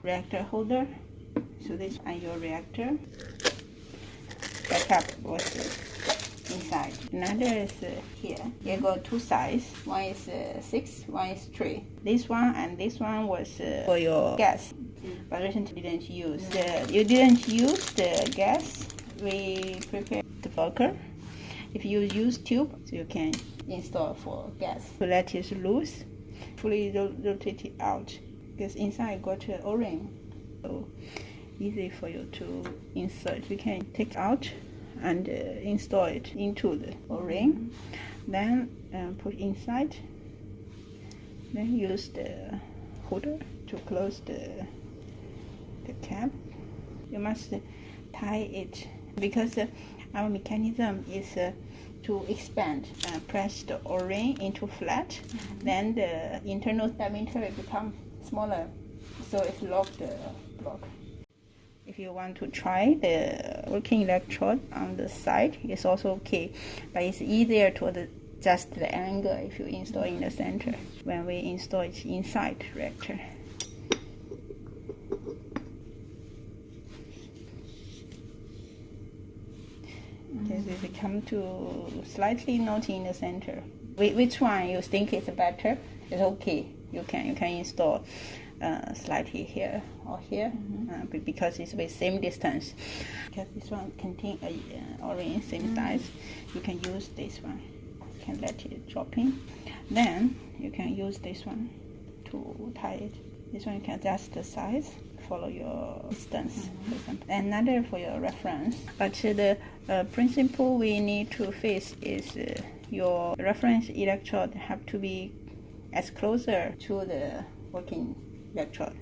reactor holder. So this is your reactor. Backup was inside. Another is here. Here got two sides. One is 6, one is 3. This one and this one was for your gas, but recently didn't use. You didn't use the gas. We prepared the bulker. If you use tube, so you can install for gas. So let it loose, fully rotate it out, because inside got an O-ring. So easy for you to insert. You can take out and install it into the O-ring. Then put inside. Then use the holder to close the cap. You must tie it, because our mechanism is to expand. Press the O-ring into flat, then the internal diameter will become smaller, so it locks the block. If you want to try the working electrode on the side, it's also okay, but it's easier to adjust the angle if you install in the center when we install it inside reactor. If we come to slightly knot in the center, which one you think is better, it's okay. You can install slightly here or here, because it's the same distance. Because this one contains a O-ring same size, you can use this one. You can let it drop in. Then you can use this one to tie it. This one you can adjust the size, follow your distance, for example. Another for your reference. But the principle we need to face is your reference electrode have to be as closer to the working electrode.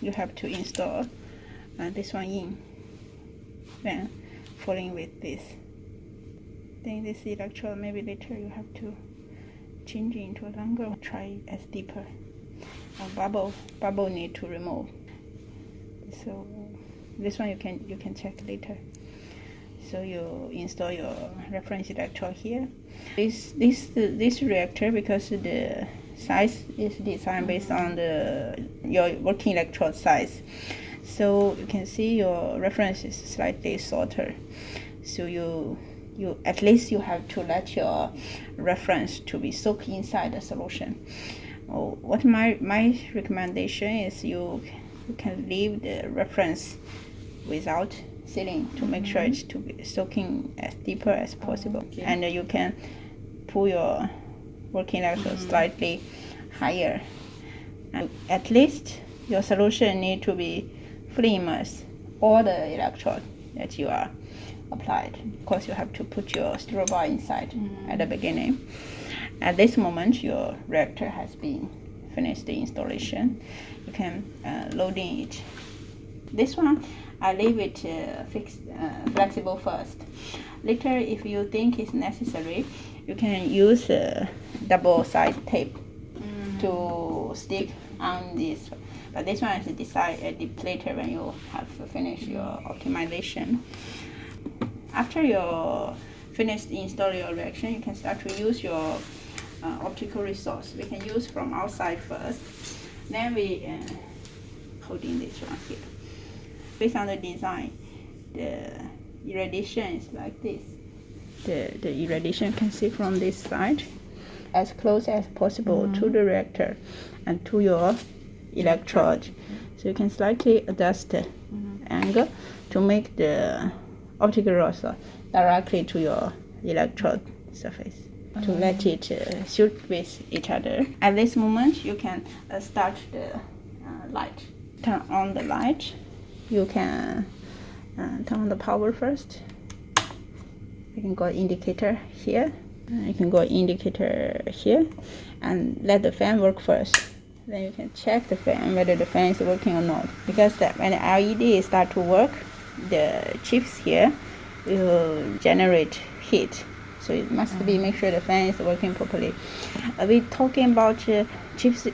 You have to install this one in, then following with this. Then this electrode, maybe later you have to change it into a longer, try as deeper. Bubble need to remove. So this one you can check later. So you install your reference electrode here. This reactor, because the size is designed based on your working electrode size, so you can see your reference is slightly shorter. So you at least you have to let your reference to be soaked inside the solution. What my recommendation is, you can leave the reference without sealing to make sure it's to be soaking as deeper as possible. And you can pull your working electrode slightly higher. And at least your solution need to be fully immersed, all the electrode that you are applied. Of course, you have to put your stirrer bar inside at the beginning. At this moment, your reactor has been finished the installation. You can loading it. This one, I leave it flexible first. Later, if you think it's necessary, you can use double side tape to stick on this. But this one is decided later when you have finished your optimization. After you finish installing your reaction, you can start to use your optical resource. We can use from outside first. Then we holding this one here. Based on the design, the irradiation is like this. The irradiation you can see from this side, as close as possible to the reactor and to your electrode. So you can slightly adjust the angle to make the optical resource directly to your electrode surface, to let it shoot with each other. At this moment, you can start the light. Turn on the light. You can turn on the power first. You can go indicator here. You can go indicator here, and let the fan work first. Then you can check the fan, whether the fan is working or not. Because when the LED start to work, the chips here will generate heat. So it must be make sure the fan is working properly. We're talking about chips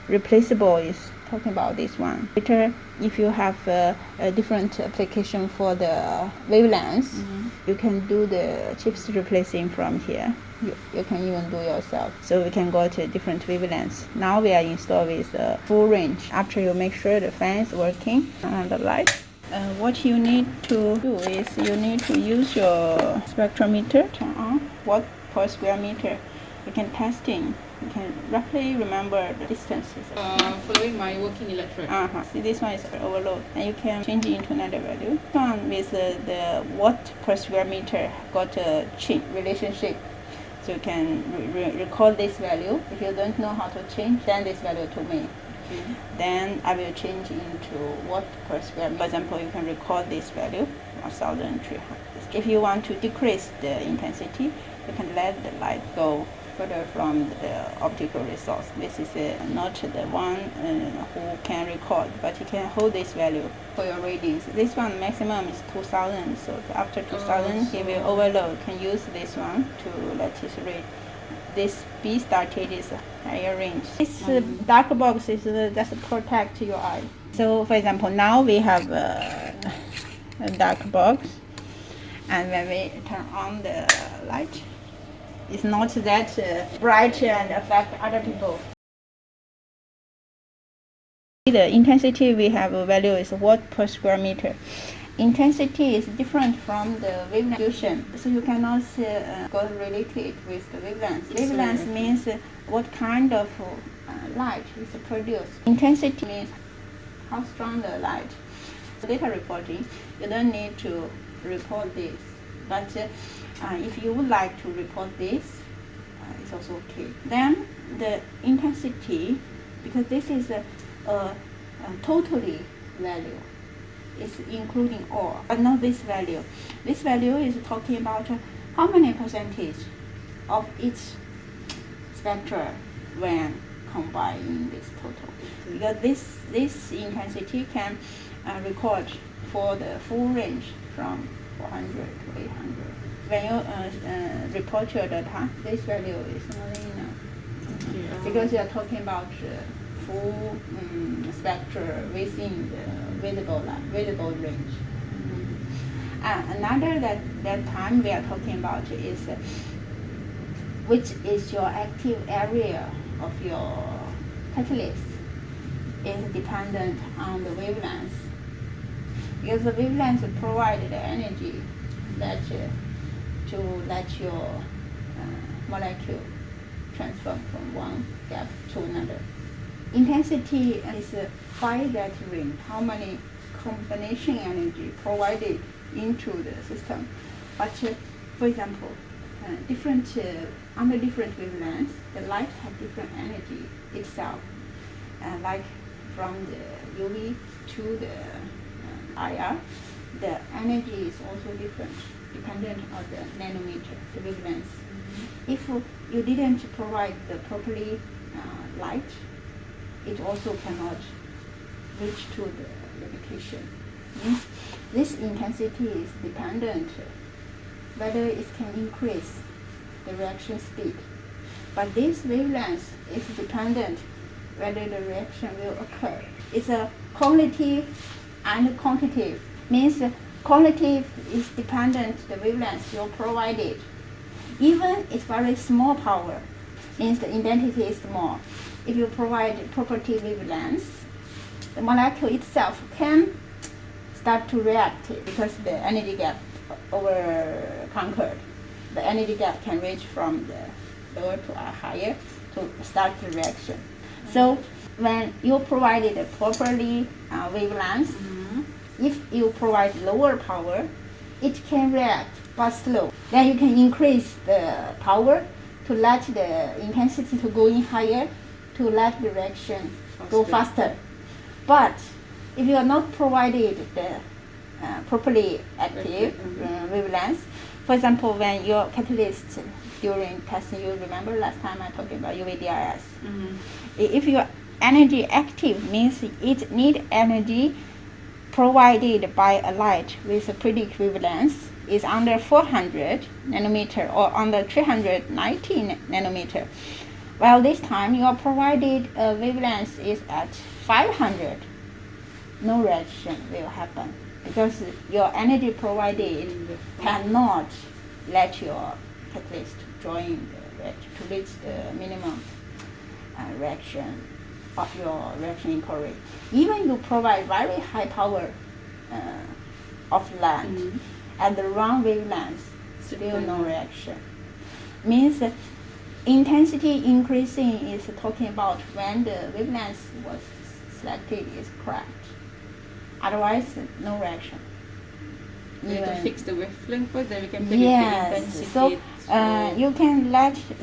replaceable is talking about this one. Later, if you have a different application for the wavelengths, you can do the chips replacing from here. You can even do yourself. So we can go to different wavelengths. Now we are installed with full range. After you make sure the fan is working and the light. What you need to do is you need to use your spectrometer, turn on, watt per square meter. You can testing. You can roughly remember the distances. Following my working electrode. See, this one is overload, and you can change it into another value. This one with the watt per square meter got a chain relationship. So you can record this value. If you don't know how to change, send this value to me. Then I will change into watt per square meter. For example, you can record this value, 1,300. If you want to decrease the intensity, you can let the light go further from the optical resource. This is not the one who can record, but you can hold this value for your readings. This one maximum is 2,000, so after 2,000 he will overload. You can use this one to let it read. This B started is higher range. This dark box is just to protect your eye. So for example, now we have a dark box, and when we turn on the light, it's not that bright and affect other people. The intensity we have a value is watt per square meter. Intensity is different from the wavelength distribution, so you cannot go related with the wavelength. Wavelength means what kind of light is produced. Intensity means how strong the light. Data reporting, you don't need to report this, but if you would like to report this, it's also okay. Then the intensity, because this is a totally value, it's including all, but not this value. This value is talking about how many percentage of each spectra when combined in this total. Because this intensity can record for the full range from 400 to 800. When you report your data, this value is not enough, because you are talking about full spectra within the visible range. Another that time we are talking about is which is your active area of your catalyst is dependent on the wavelength, because the wavelength provide the energy that to let your molecule transform from one gap to another. Intensity is by that range, how many combination energy provided into the system. But for example, under different wavelengths, the light has different energy itself. Like from the UV to the IR, the energy is also different, dependent on the nanometer, the wavelength. If you didn't provide the properly light, it also cannot reach to the limitation. This intensity is dependent whether it can increase the reaction speed. But this wavelength is dependent whether the reaction will occur. It's a qualitative and quantitative. Means qualitative is dependent the wavelength you provided. Even it's very small power, means the intensity is small. If you provide property wavelengths, the molecule itself can start to react because the energy gap over conquered. The energy gap can reach from the lower to higher to start the reaction. So when you provided a properly wavelength, if you provide lower power, it can react but slow. Then you can increase the power to let the intensity to go in higher, to let the reaction go faster. But if you are not provided the properly active wavelength, for example, when your catalyst during testing, you remember last time I talked about UVDIS. If your energy active means it need energy provided by a light with a predict wavelength is under 400 nanometer or under 390 nanometer. While this time you are provided a wavelength is at 500, no reaction will happen because your energy provided cannot let your catalyst join the reactor to reach the minimum reaction of your reaction inquiry. Even you provide very high power of light at the wrong wavelength, still no reaction. Means intensity increasing is talking about when the wavelength was selected is correct. Otherwise, no reaction. We have to fix the wavelength first, then we can predict the intensity. So you can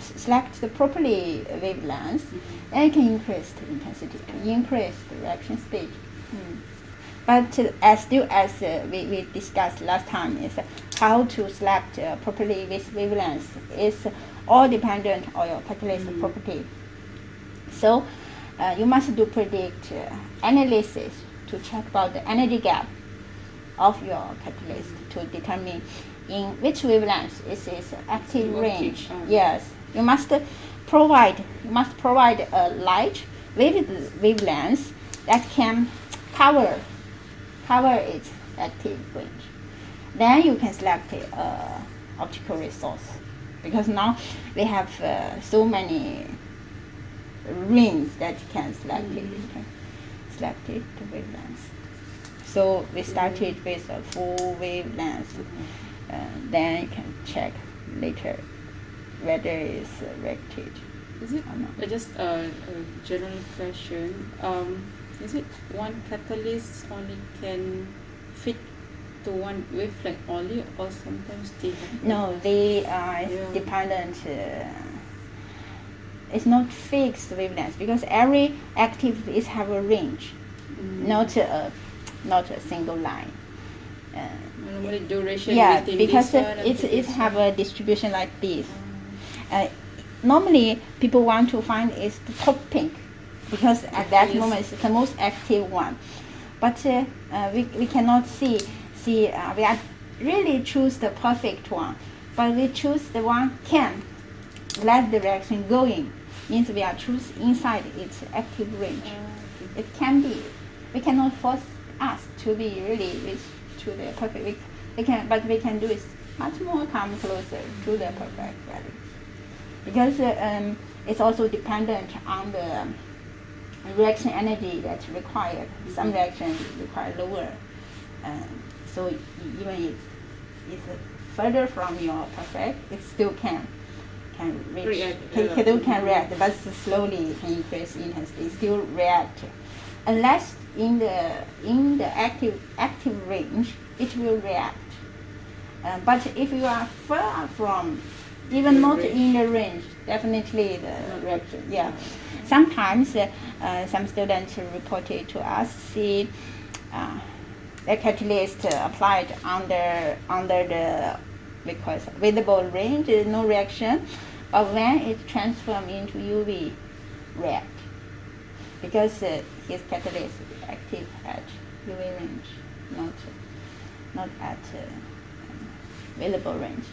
select the properly wavelength, then you can increase the intensity, increase the reaction speed. But as we discussed last time, is how to select properly with wavelength is all dependent on your catalyst property. So you must do predict analysis to check about the energy gap of your catalyst to determine in which wavelength is active range. Yes, you must provide a light wavelength that can cover its active range. Then you can select optical resource, because now we have so many rings that can select it. You can select it the wavelength. So we started with a full wavelength. Then you can check later whether it's reacted. Is it or not. just a general question? Is it one catalyst only can fit to one wavelength only, or sometimes they have? No, they are dependent. It's not fixed wavelength because every active is have a range, not a single line. Normally duration. Yeah, within because this one and it have a distribution like this. Normally, people want to find is the top pink, because at that moment it's the most active one. But we cannot see. We are really choose the perfect one, but we choose the one can let the reaction going. Means we are choose inside its active range. It can be. We cannot force us to be really to the perfect. We can, but we can do it much more come closer to the perfect value, because it's also dependent on the reaction energy that's required. Some reactions require lower, so even if it's further from your perfect, it still can reach, can react, but slowly can increase intensity, still react, unless in the active range it will react. But if you are far from, even not in the range, definitely the reaction. Yeah. Sometimes some students reported to us see the catalyst applied under the visible range, no reaction, but when it transforms into UV, react, because his catalyst is active at UV range, not at visible range.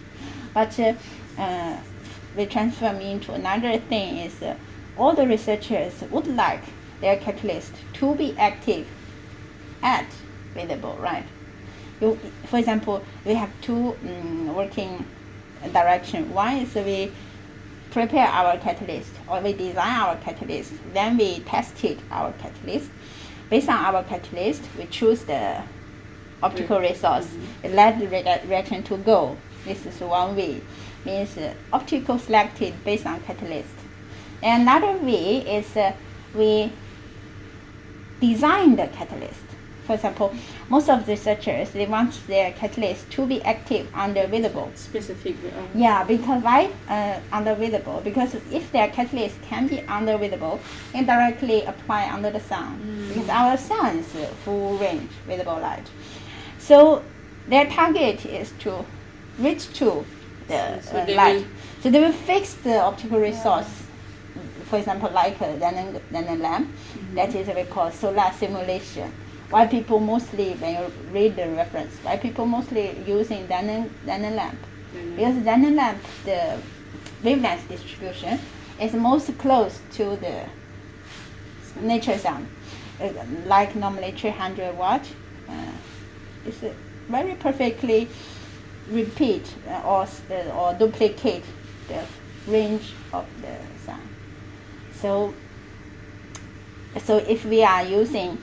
But we transform into another thing is all the researchers would like their catalyst to be active at visible, right? For example, we have two working direction. One is we prepare our catalyst, or we design our catalyst, then we tested our catalyst. Based on our catalyst, we choose the optical resource, let the reaction to go. This is one way, means optical selected based on catalyst. And another way is we design the catalyst. For example, most of the researchers, they want their catalyst to be active under visible. Specific. Yeah, because why under visible? Because if their catalyst can be under visible, and directly apply under the sun, because our sun is full range visible light. So their target is to reach to the light. So they will fix the optical resource. For example, like a Dannon lamp, that is what we call solar simulation. Why people mostly, when you read the reference, why people mostly using Dannon lamp? Because Dannon lamp, the wavelength distribution is most close to the nature sound. like normally 300 watt. It's very perfectly repeat or duplicate the range of the sound. So if we are using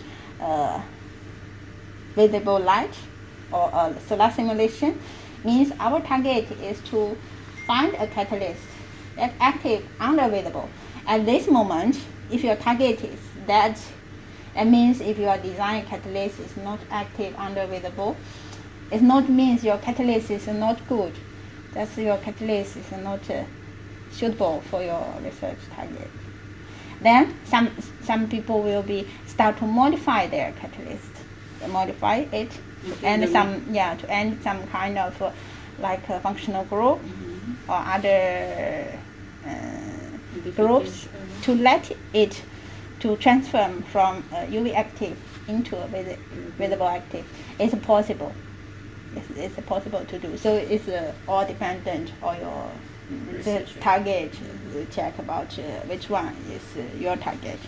visible light or a solar simulation, means our target is to find a catalyst that's active under visible. At this moment, if your target is that, it means if your design catalyst is not active under visible, it not means your catalyst is not good. That's your catalyst is not suitable for your research target. Then some people will start to modify their catalyst. They modify it to end some kind of like a functional group or other groups to let it to transform from UV active into a visible active. It's possible. It's possible to do. So it's all dependent on your research target. You check about which one is your target.